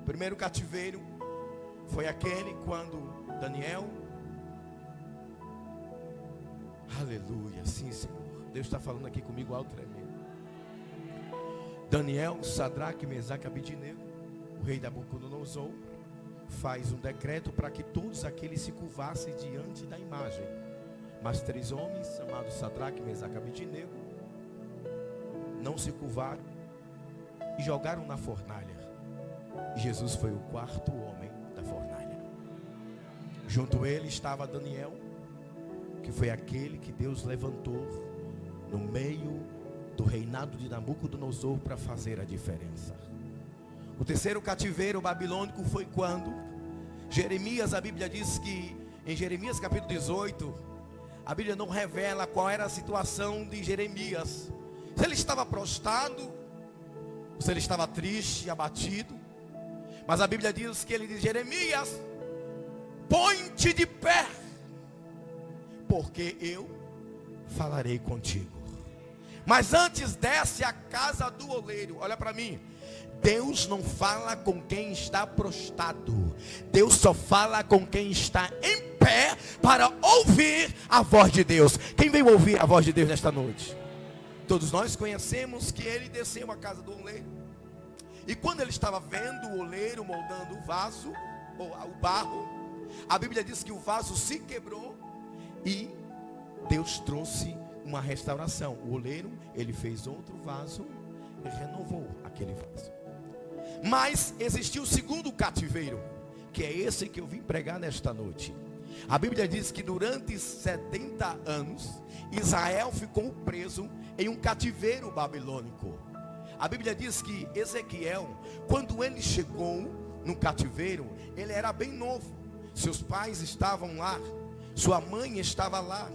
O primeiro cativeiro foi aquele quando Daniel, aleluia, sim Senhor, Deus está falando aqui comigo alto tremendo. Daniel, Sadraque, Mesaque e Abednego, o rei Nabucodonosor, faz um decreto para que todos aqueles se curvassem diante da imagem. Mas 3 homens, chamados Sadraque, Mesaque e Abednego, não se curvaram e jogaram na fornalha. E Jesus foi o 4º homem da fornalha. Junto a ele estava Daniel, que foi aquele que Deus levantou no meio do reinado de Nabucodonosor para fazer a diferença. O terceiro cativeiro babilônico foi quando Jeremias, a Bíblia diz que em Jeremias capítulo 18, a Bíblia não revela qual era a situação de Jeremias. Se ele estava prostrado, se ele estava triste, abatido. Mas a Bíblia diz que ele diz: Jeremias, põe-te de pé, porque eu falarei contigo. Mas antes desce à casa do oleiro. Olha para mim. Deus não fala com quem está prostrado. Deus só fala com quem está em pé para ouvir a voz de Deus. Quem veio ouvir a voz de Deus nesta noite? Todos nós conhecemos que ele desceu à casa do oleiro. E quando ele estava vendo o oleiro moldando o vaso, ou o barro, a Bíblia diz que o vaso se quebrou e Deus trouxe uma restauração. O oleiro, ele fez outro vaso e renovou aquele vaso. Mas existiu o segundo cativeiro, que é esse que eu vim pregar nesta noite. A Bíblia diz que durante 70 anos Israel ficou preso em um cativeiro babilônico. A Bíblia diz que Ezequiel, quando ele chegou no cativeiro, ele era bem novo. Seus pais estavam lá, sua mãe estava lá.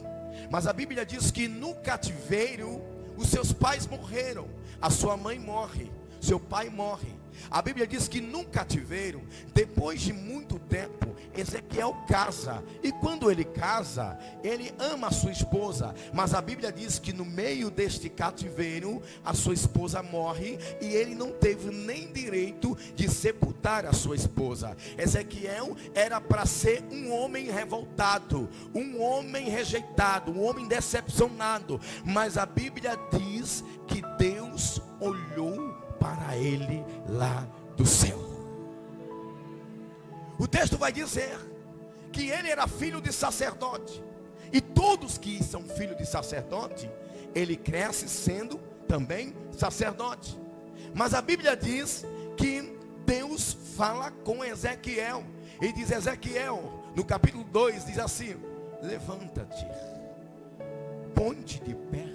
Mas a Bíblia diz que no cativeiro os seus pais morreram, a sua mãe morre, seu pai morre. A Bíblia diz que no cativeiro, depois de muito tempo, Ezequiel casa. E quando ele casa, ele ama a sua esposa. Mas a Bíblia diz que no meio deste cativeiro, a sua esposa morre. E ele não teve nem direito de sepultar a sua esposa. Ezequiel era para ser um homem revoltado, um homem rejeitado, um homem decepcionado. Mas a Bíblia diz que Deus olhou para ele lá do céu. O texto vai dizer que ele era filho de sacerdote. E todos que são filhos de sacerdote, ele cresce sendo também sacerdote. Mas a Bíblia diz que Deus fala com Ezequiel. E diz: Ezequiel, no capítulo 2, diz assim: levanta-te, põe-te de pé,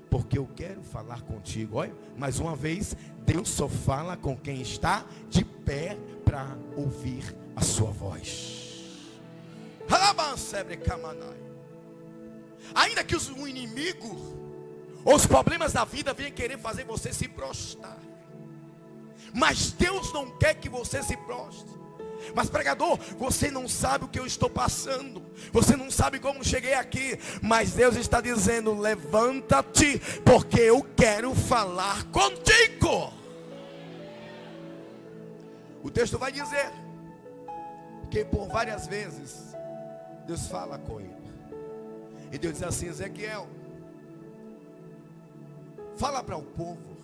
porque eu quero falar contigo. Olha, mais uma vez, Deus só fala com quem está de pé para ouvir a sua voz. Ainda que o inimigo ou os problemas da vida venham querer fazer você se prostrar, mas Deus não quer que você se prostre. Mas pregador, você não sabe o que eu estou passando, você não sabe como cheguei aqui, mas Deus está dizendo: levanta-te, porque eu quero falar contigo. O texto vai dizer que por várias vezes Deus fala com ele. E Deus diz assim: Ezequiel, fala para o povo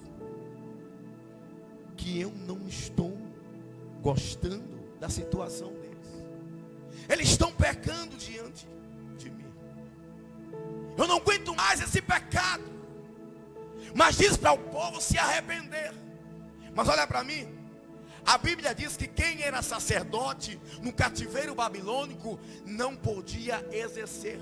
que eu não estou gostando da situação deles. Eles estão pecando diante de mim. Eu não aguento mais esse pecado. Mas diz para o povo se arrepender. Mas olha para mim. A Bíblia diz que quem era sacerdote no cativeiro babilônico não podia exercer.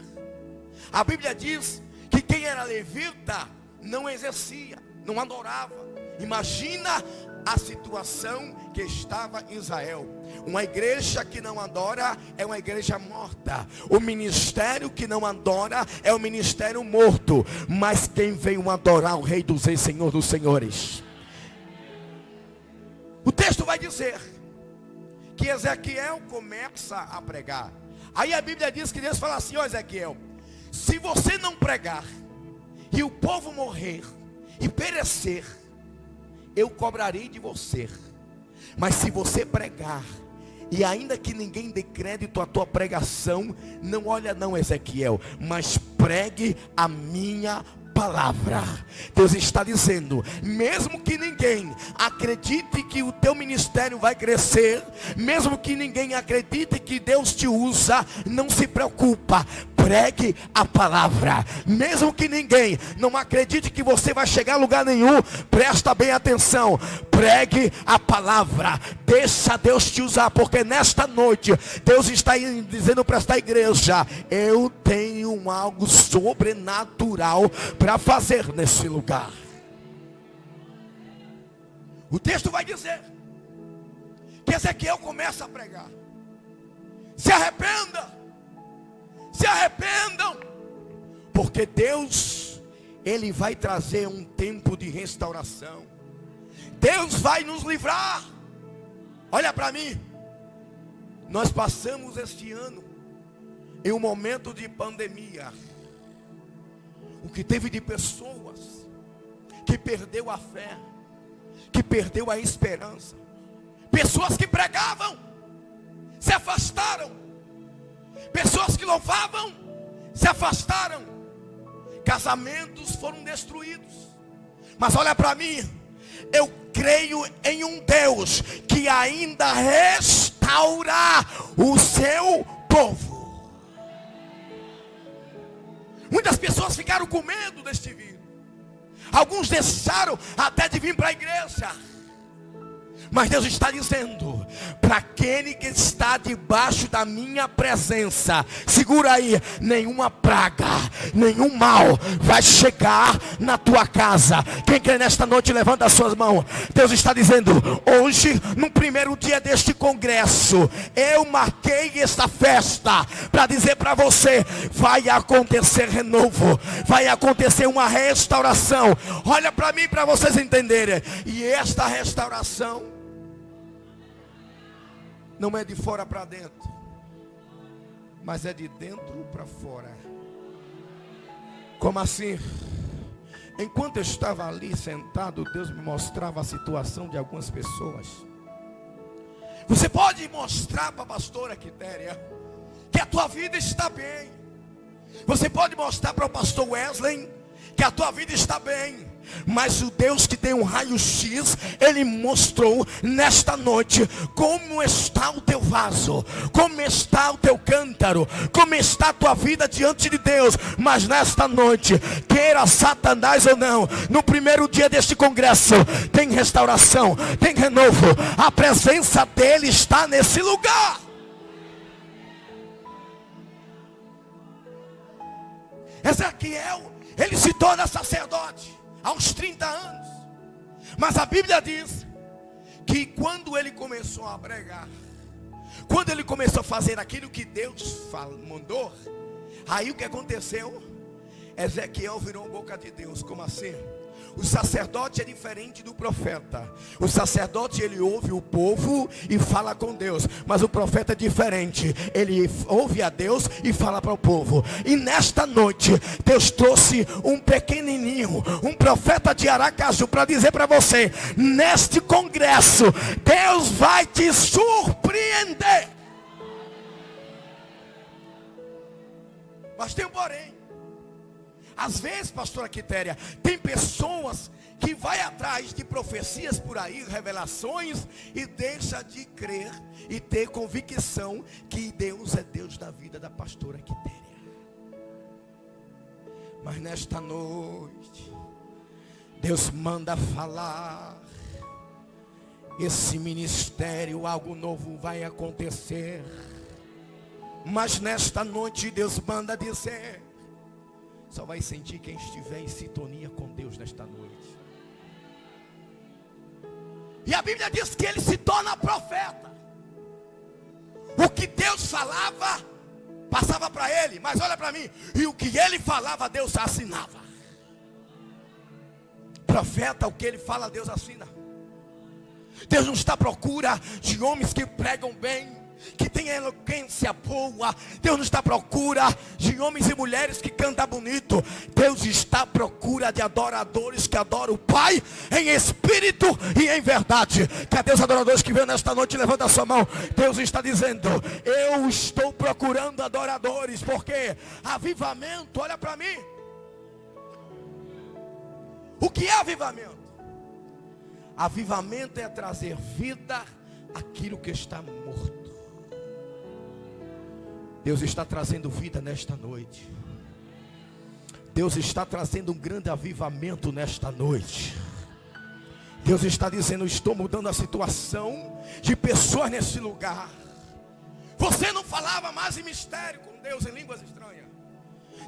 A Bíblia diz que quem era levita não exercia, não adorava. Imagina a situação que estava em Israel. Uma igreja que não adora é uma igreja morta. O ministério que não adora é um ministério morto. Mas quem veio adorar o Rei dos Reis, Senhor dos Senhores? O texto vai dizer que Ezequiel começa a pregar. Aí a Bíblia diz que Deus fala assim: ó Ezequiel, se você não pregar e o povo morrer e perecer, eu cobrarei de você. Mas se você pregar, e ainda que ninguém dê crédito à tua pregação, não olha não, Ezequiel, mas pregue a minha palavra. Deus está dizendo, mesmo que ninguém acredite que o teu ministério vai crescer, mesmo que ninguém acredite que Deus te usa, não se preocupa, pregue a palavra. Mesmo que ninguém não acredite que você vai chegar a lugar nenhum, presta bem atenção, pregue a palavra, deixa Deus te usar, porque nesta noite Deus está dizendo para esta igreja, eu tenho algo sobrenatural para fazer nesse lugar. O texto vai dizer que Ezequiel começa a pregar: se arrependa, se arrependam, porque Deus, Ele vai trazer um tempo de restauração. Deus vai nos livrar. Olha para mim, nós passamos este ano em um momento de pandemia. O que teve de pessoas que perdeu a fé, que perdeu a esperança, pessoas que pregavam, se afastaram, pessoas que louvavam, se afastaram, casamentos foram destruídos. Mas olha para mim, eu creio em um Deus que ainda restaura o seu povo. Muitas pessoas ficaram com medo deste vírus. Alguns deixaram até de vir para a igreja. Mas Deus está dizendo, para aquele que está debaixo da minha presença, segura aí, nenhuma praga, nenhum mal vai chegar na tua casa. Quem crê nesta noite, levanta as suas mãos. Deus está dizendo, hoje, no primeiro dia deste congresso, eu marquei esta festa, para dizer para você, vai acontecer renovo, vai acontecer uma restauração. Olha para mim, para vocês entenderem. E esta restauração não é de fora para dentro, mas é de dentro para fora. Como assim? Enquanto eu estava ali sentado, Deus me mostrava a situação de algumas pessoas. Você pode mostrar para a pastora Quitéria que a tua vida está bem. Você pode mostrar para o pastor Wesley que a tua vida está bem. Mas o Deus que tem um raio-x, Ele mostrou nesta noite como está o teu vaso, como está o teu cântaro, como está a tua vida diante de Deus. Mas nesta noite, queira Satanás ou não, no primeiro dia deste congresso, tem restauração, tem renovo. A presença dEle está nesse lugar. Ezequiel, ele se torna sacerdote aos 30 anos. Mas a Bíblia diz que quando ele começou a pregar, quando ele começou a fazer aquilo que Deus mandou, aí o que aconteceu? Ezequiel virou boca de Deus. Como assim? O sacerdote é diferente do profeta. O sacerdote, ele ouve o povo e fala com Deus. Mas o profeta é diferente. Ele ouve a Deus e fala para o povo. E nesta noite, Deus trouxe um pequenininho, um profeta de Aracaju, para dizer para você, neste congresso, Deus vai te surpreender. Mas tem um porém. Às vezes, pastora Quitéria, tem pessoas que vai atrás de profecias por aí, revelações, e deixa de crer e ter convicção que Deus é Deus da vida da pastora Quitéria. Mas nesta noite, Deus manda falar, esse ministério, algo novo vai acontecer. Mas nesta noite, Deus manda dizer, só vai sentir quem estiver em sintonia com Deus nesta noite. E a Bíblia diz que ele se torna profeta. O que Deus falava, passava para ele. Mas olha para mim, e o que ele falava, Deus assinava. Profeta, o que ele fala, Deus assina. Deus não está à procura de homens que pregam bem. que tem eloquência boa. Deus não está à procura de homens e mulheres que cantam bonito. Deus está à procura de adoradores que adoram o Pai em espírito e em verdade. Cadê os adoradores que vêm nesta noite? Levanta a sua mão. Deus está dizendo: eu estou procurando adoradores, porque avivamento, olha para mim. O que é avivamento? Avivamento é trazer vida àquilo que está morto. Deus está trazendo vida nesta noite. Deus está trazendo um grande avivamento nesta noite. Deus está dizendo: estou mudando a situação de pessoas nesse lugar. Você não falava mais em mistério com Deus, em línguas estranhas.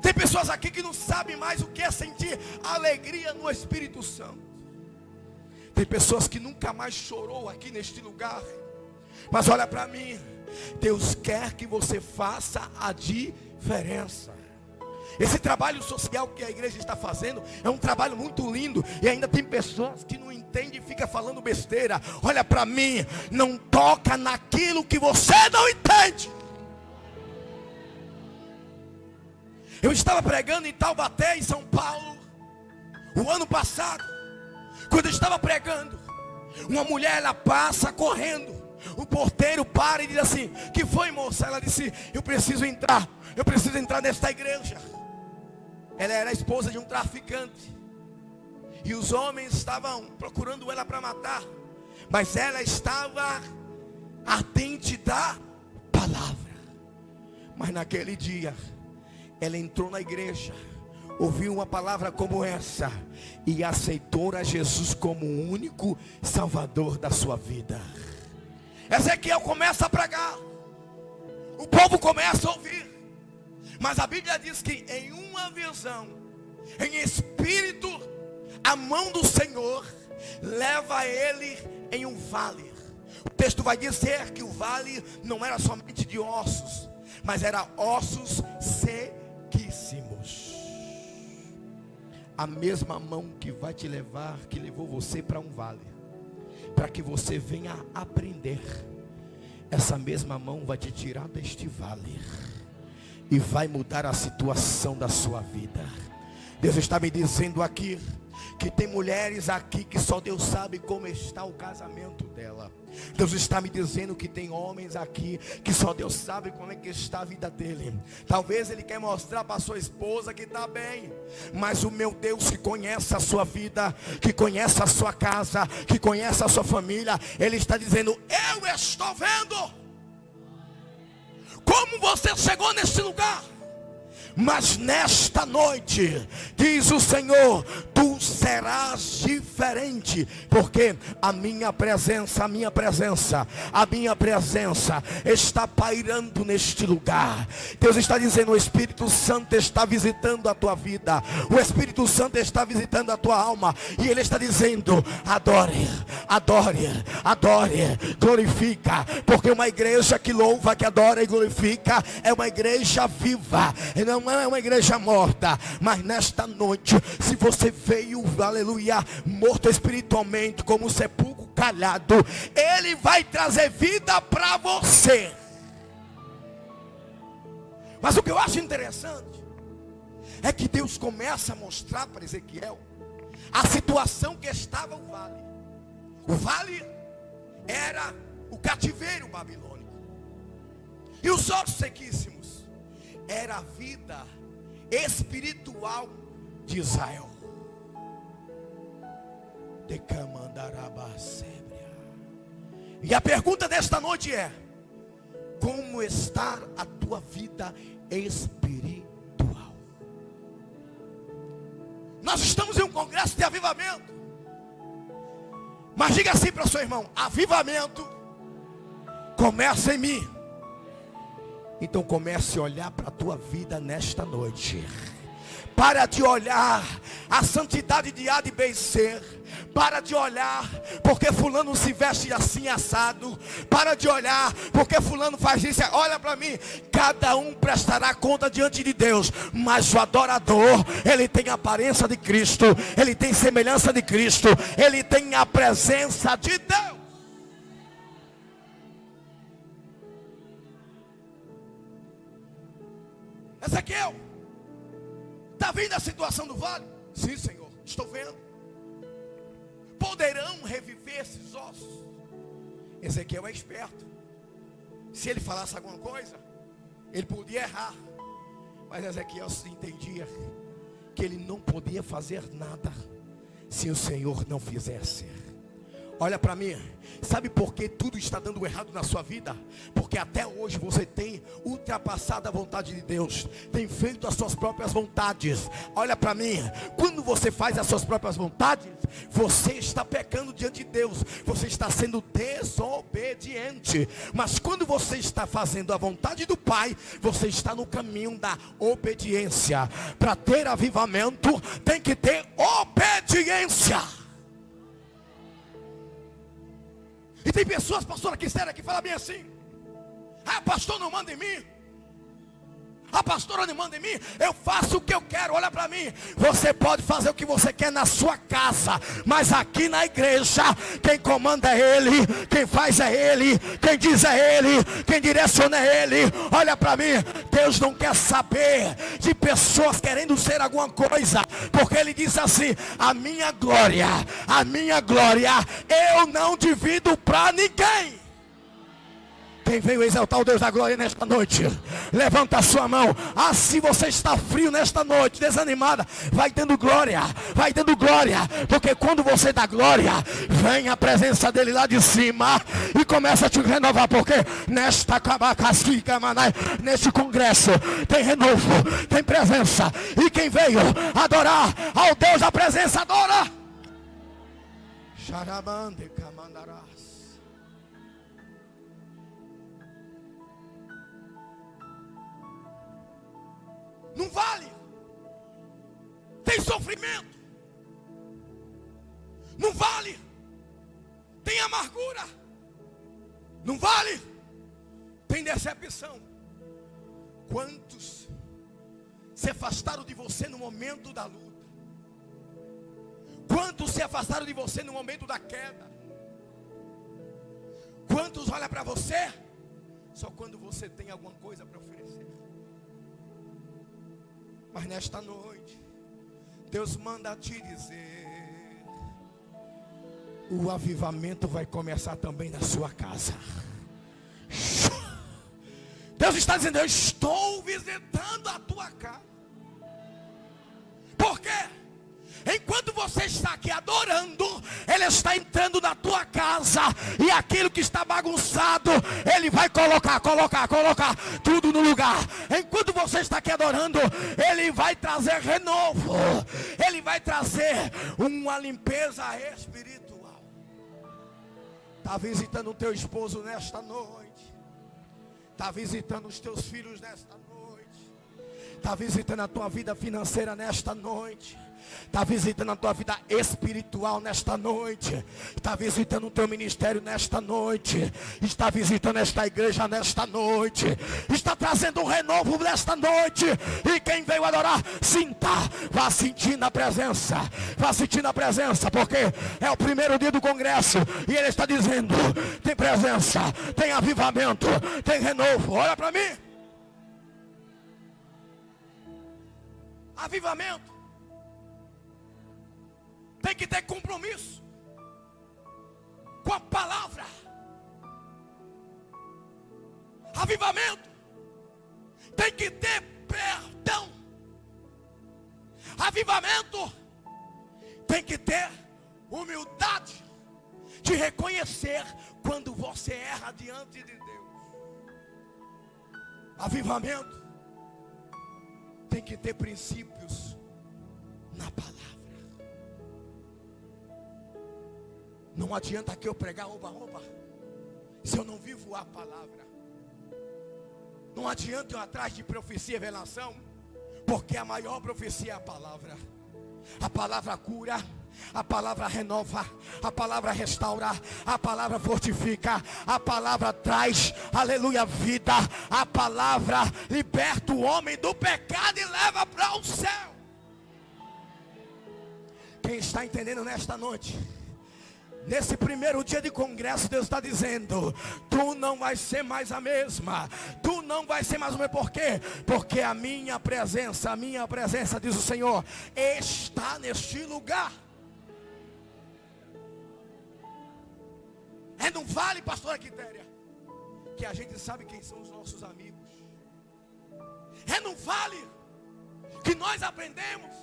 Tem pessoas aqui que não sabem mais o que é sentir alegria no Espírito Santo. Tem pessoas que nunca mais chorou aqui neste lugar. Mas olha para mim, Deus quer que você faça a diferença. Esse trabalho social que a igreja está fazendo é um trabalho muito lindo. E ainda tem pessoas que não entendem e ficam falando besteira. Olha para mim, não toca naquilo que você não entende. Eu estava pregando em Taubaté, em São Paulo, o ano passado. Quando eu estava pregando, uma mulher, ela passa correndo. O porteiro para e diz assim: que foi, moça? Ela disse: eu preciso entrar nesta igreja. Ela era a esposa de um traficante, e os homens estavam procurando ela para matar, mas ela estava ardente da palavra. Mas naquele dia, ela entrou na igreja, ouviu uma palavra como essa e aceitou a Jesus como o único Salvador da sua vida. Ezequiel começa a pregar, o povo começa a ouvir, mas a Bíblia diz que em uma visão, em espírito, a mão do Senhor leva ele em um vale. O texto vai dizer que o vale não era somente de ossos, mas era ossos sequíssimos. A mesma mão que vai te levar, que levou você para um vale, para que você venha aprender, essa mesma mão vai te tirar deste vale e vai mudar a situação da sua vida. Deus está me dizendo aqui que tem mulheres aqui que só Deus sabe como está o casamento dela. Deus está me dizendo que tem homens aqui que só Deus sabe como é que está a vida dele. Talvez ele quer mostrar para sua esposa que está bem, mas o meu Deus, que conhece a sua vida, que conhece a sua casa, que conhece a sua família, ele está dizendo: eu estou vendo como você chegou nesse lugar. Mas nesta noite, diz o Senhor, tu serás diferente, porque a minha presença está pairando neste lugar. Deus está dizendo: o Espírito Santo está visitando a tua vida, o Espírito Santo está visitando a tua alma, e Ele está dizendo: adore, adore, adore, glorifica, porque uma igreja que louva, que adora e glorifica, é uma igreja viva, não é uma igreja morta. Mas nesta noite, se você veio, aleluia, morto espiritualmente, como um sepulcro calhado, Ele vai trazer vida para você. Mas o que eu acho interessante é que Deus começa a mostrar para Ezequiel a situação que estava o vale. O vale era o cativeiro babilônico, e os ossos sequíssimos era a vida espiritual de Israel. E a pergunta desta noite é: como está a tua vida espiritual? Nós estamos em um congresso de avivamento, mas diga assim para o seu irmão: avivamento começa em mim. Então comece a olhar para a tua vida nesta noite. Para de olhar a santidade de A, de B e C. Para de olhar porque fulano se veste assim assado. Para de olhar porque fulano faz isso. Olha para mim, cada um prestará conta diante de Deus, mas o adorador, ele tem a aparência de Cristo, ele tem semelhança de Cristo, ele tem a presença de Deus. Ezequiel, está vendo a situação do vale? Sim, Senhor, estou vendo. Poderão reviver esses ossos? Ezequiel é esperto. Se ele falasse alguma coisa, ele podia errar. Mas Ezequiel se entendia que ele não podia fazer nada se o Senhor não fizesse. Olha para mim, sabe por que tudo está dando errado na sua vida? Porque até hoje você tem ultrapassado a vontade de Deus, tem feito as suas próprias vontades. Olha para mim, quando você faz as suas próprias vontades, você está pecando diante de Deus, você está sendo desobediente. Mas quando você está fazendo a vontade do Pai, você está no caminho da obediência. Para ter avivamento, tem que ter obediência. E tem pessoas, pastor, aqui sério, que falam bem assim: ah, pastor, não manda em mim. A pastora não manda em mim, eu faço o que eu quero. Olha para mim, você pode fazer o que você quer na sua casa, mas aqui na igreja, quem comanda é Ele, quem faz é Ele, quem diz é Ele, quem direciona é Ele. Olha para mim, Deus não quer saber de pessoas querendo ser alguma coisa, porque Ele diz assim: a minha glória eu não divido para ninguém. Quem veio exaltar o Deus da glória nesta noite, levanta a sua mão. Ah, se você está frio nesta noite, desanimada, vai dando glória, porque quando você dá glória, vem a presença dele lá de cima e começa a te renovar, porque neste congresso tem renovo, tem presença, e quem veio adorar ao Deus da presença, adora. Xarabande camandarás. Não vale. Tem sofrimento. Não vale. Tem amargura. Não vale. Tem decepção. Quantos se afastaram de você no momento da luta? Quantos se afastaram de você no momento da queda? Quantos olham para você só quando você tem alguma coisa para oferecer? Mas nesta noite, Deus manda te dizer: o avivamento vai começar também na sua casa. Deus está dizendo: eu estou visitando a tua casa. Por quê? Enquanto você está aqui adorando, Ele está entrando na tua casa, e aquilo que está bagunçado, Ele vai colocar tudo no lugar. Enquanto você está aqui adorando, Ele vai trazer renovo, Ele vai trazer uma limpeza espiritual. Está visitando o teu esposo nesta noite, está visitando os teus filhos nesta noite, está visitando a tua vida financeira nesta noite, está visitando a tua vida espiritual nesta noite, está visitando o teu ministério nesta noite, está visitando esta igreja nesta noite, está trazendo um renovo nesta noite. E quem veio adorar, sinta, vá sentindo a presença, porque é o primeiro dia do congresso, e Ele está dizendo: tem presença, tem avivamento, tem renovo. Olha para mim. Avivamento tem que ter compromisso com a palavra. Avivamento tem que ter perdão. Avivamento tem que ter humildade de reconhecer quando você erra diante de Deus. Avivamento tem que ter princípios na palavra. Não adianta que eu pregar oba-oba se eu não vivo a palavra. Não adianta eu ir atrás de profecia e revelação, porque a maior profecia é a palavra. A palavra cura, a palavra renova, a palavra restaura, a palavra fortifica, a palavra traz, aleluia, vida. A palavra liberta o homem do pecado e leva para o céu. Quem está entendendo nesta noite? Nesse primeiro dia de congresso, Deus está dizendo: tu não vai ser mais a mesma. Tu não vai ser mais o mesmo. Por quê? Porque a minha presença, diz o Senhor, está neste lugar. É no vale, pastora Quitéria, que a gente sabe quem são os nossos amigos. É no vale que nós aprendemos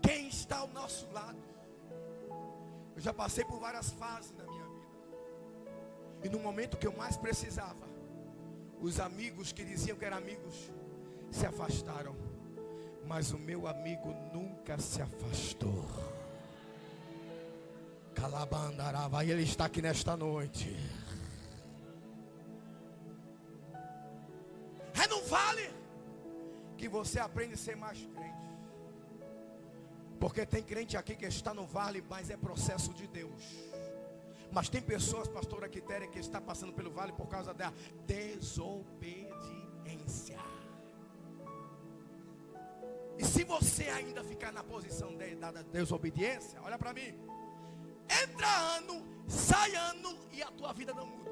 quem está ao nosso lado. Eu já passei por várias fases na minha vida. E no momento que eu mais precisava, os amigos que diziam que eram amigos se afastaram. Mas o meu amigo nunca se afastou. Calabandarava, e ele está aqui nesta noite. É no vale que você aprende a ser mais crente. Porque tem crente aqui que está no vale, mas é processo de Deus. Mas tem pessoas, pastora Quitéria, que está passando pelo vale por causa da desobediência. E se você ainda ficar na posição da desobediência, olha para mim. Entra ano, sai ano e a tua vida não muda.